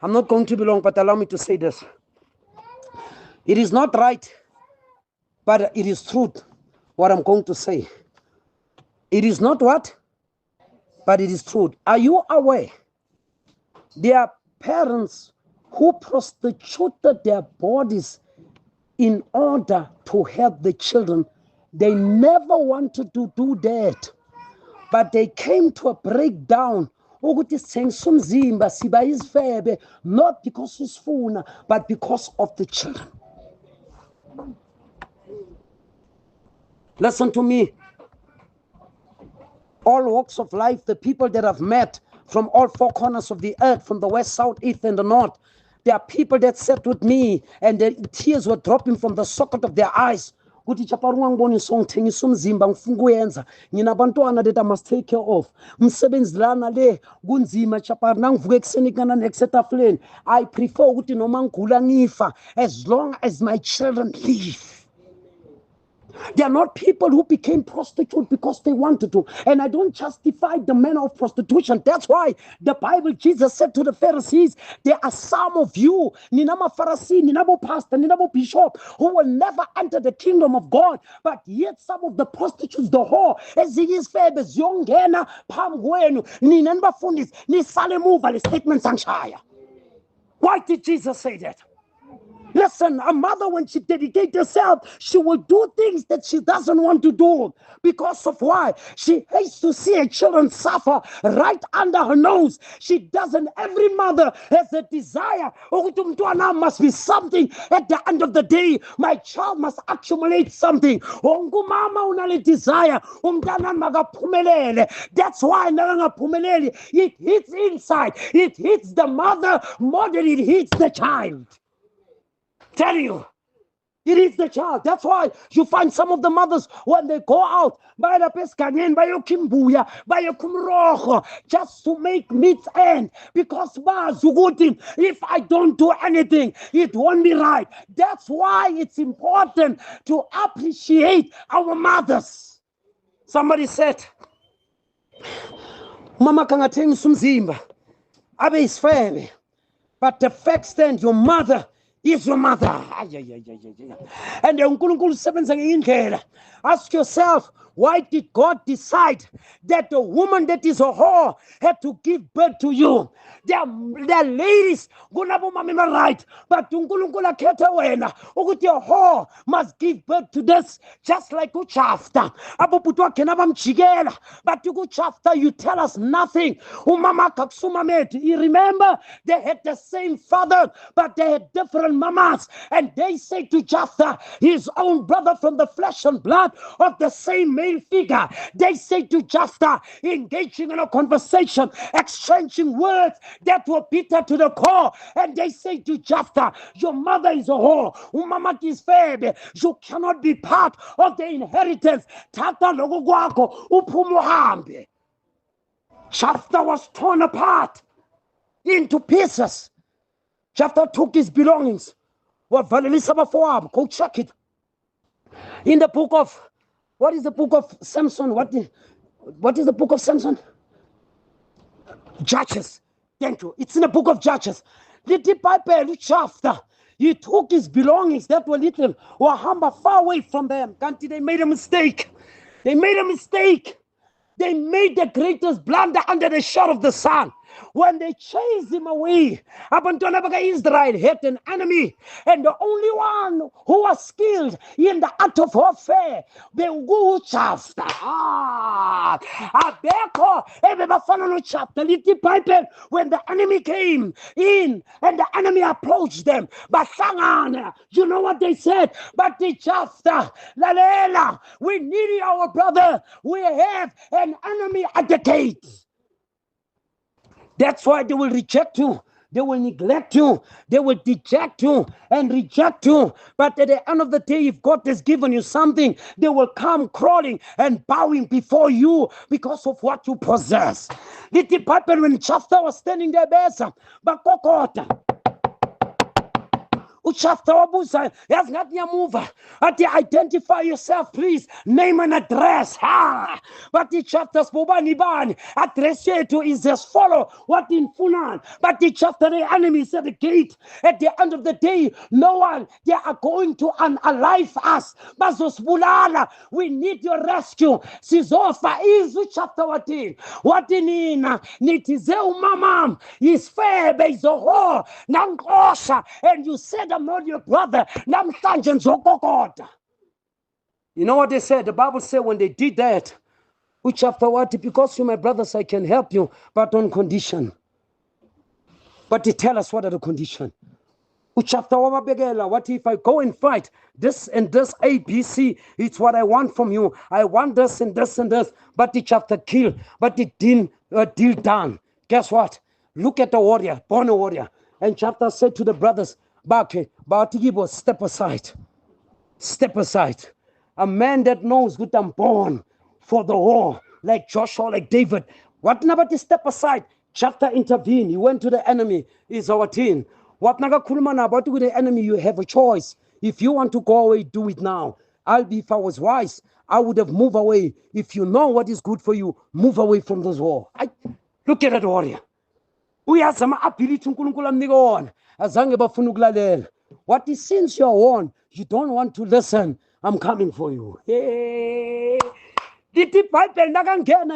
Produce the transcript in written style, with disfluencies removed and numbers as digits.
I'm not going to be long, but allow me to say this. It is not right, but it is truth, what I'm going to say. It is not what? But it is truth. Are you aware? There are parents who prostituted their bodies in order to help the children. They never wanted to do that, but they came to a breakdown. Ukuthi sitshengisa umzimba siba izifebe, not because usifuna, but because of the children. Listen to me. All walks of life, the people that I've met from all four corners of the earth, from the west, south, east, and the north, there are people that sat with me and the tears were dropping from the socket of their eyes. Ukuthi chaparunga ngibona songithengisa umzimba ngifuna kuyenza nginabantwana that I must take care of umsebenzi lana le kunzima chapar nangivuka ekseni kana nesetafuleni. I prefer ukuthi noma ngigula ngifa as long as my children live. They are not people who became prostitutes because they wanted to. And I don't justify the manner of prostitution. That's why the Bible, Jesus said to the Pharisees, there are some of you, Ninama Pharisee, Ninabo Pastor, Ninabo Bishop, who will never enter the kingdom of God. But yet some of the prostitutes, the whore, as he is fair, as young Gena, Pam Gwenu, Ninamba Fundis, Nisale Muva, the statement Sanshaya. Why did Jesus say that? Listen, a mother, when she dedicates herself, she will do things that she doesn't want to do. Because of why? She hates to see her children suffer right under her nose. She doesn't. Every mother has a desire. Must be something at the end of the day. My child must accumulate something. Desire. That's why it hits inside. It hits the mother more than it hits the child. Tell you, it is the child. That's why you find some of the mothers when they go out, buy the pescanyen, buy your kimbuya, buy your kumrocho, just to make meats end. Because if I don't do anything, it won't be right. That's why it's important to appreciate our mothers. Somebody said, Mama kangathengisa umzimba, abe isifebe. But the fact stands, your mother is your mother. And ask yourself, why did God decide that the woman that is a whore had to give birth to you? There are ladies, right, but a whore must give birth to this, just like Uchafta. But Uchafta, you tell us nothing. You remember, they had the same father, but they had different mamas. And they say to Jephthah, his own brother from the flesh and blood of the same male figure, they say to Jephthah, engaging in a conversation, exchanging words that were bitter to the core. And they say to Jephthah, your mother is a whore, umama is febe, you cannot be part of the inheritance. Tata logo gwako upumuhambe. Jephthah was torn apart into pieces. Jephthah took his belongings. What go check it. In the book of, what is the book of Samson? What is the book of Samson? Judges. Thank you. It's in the book of Judges. Jephthah, he took his belongings that were little, were humble, far away from them. They made a mistake. They made a mistake. They made the greatest blunder under the shadow of the sun. When they chased him away, Israel had an enemy, and the only one who was skilled in the art of warfare, when the enemy came in and the enemy approached them, but you know what they said? But the Jephthah, Lalela, we need our brother. We have an enemy at the gate. That's why they will reject you. They will neglect you. They will deject you and reject you. But at the end of the day, if God has given you something, they will come crawling and bowing before you because of what you possess. Did it happen when Jephthah was standing there, but uchapter wabuza yazi ngathi ngiyamuva athi identify yourself please, name and address. But the chapters bobani bani address yethu is as follow what in funan. But the chapter the enemy is at the gate. At the end of the day, no one, they are going to unalive us. Bazosibulala. We need your rescue. Sizofa is chapter what in nina nitize umamam is fair bezoho nankosha, and you said I'm not your brother. Namhlanje ngizogogoda. You know what they said? The Bible said when they did that, which after what? Because you're my brothers, I can help you, but on condition. But they tell us what are the condition. Which after what if I go and fight this and this ABC? It's what I want from you. I want this and this and this. But the chapter kill. But it didn't deal done. Guess what? Look at the warrior, born a warrior. And chapter said to the brothers, Bake, Batigibo, step aside. Step aside. A man that knows that I'm born for the war, like Joshua, like David. What about the step aside? Chapter intervened. He went to the enemy. Is our team. What naga kulmana about with the enemy? You have a choice. If you want to go away, do it now. If I was wise, I would have moved away. If you know what is good for you, move away from this war. Look at that warrior. Uyazama ability uNkulunkulu amnika wona. Azange bafuna ukulalela. What is since you're warned, you don't want to listen. I'm coming for you. Hey. Did the Bible nakangena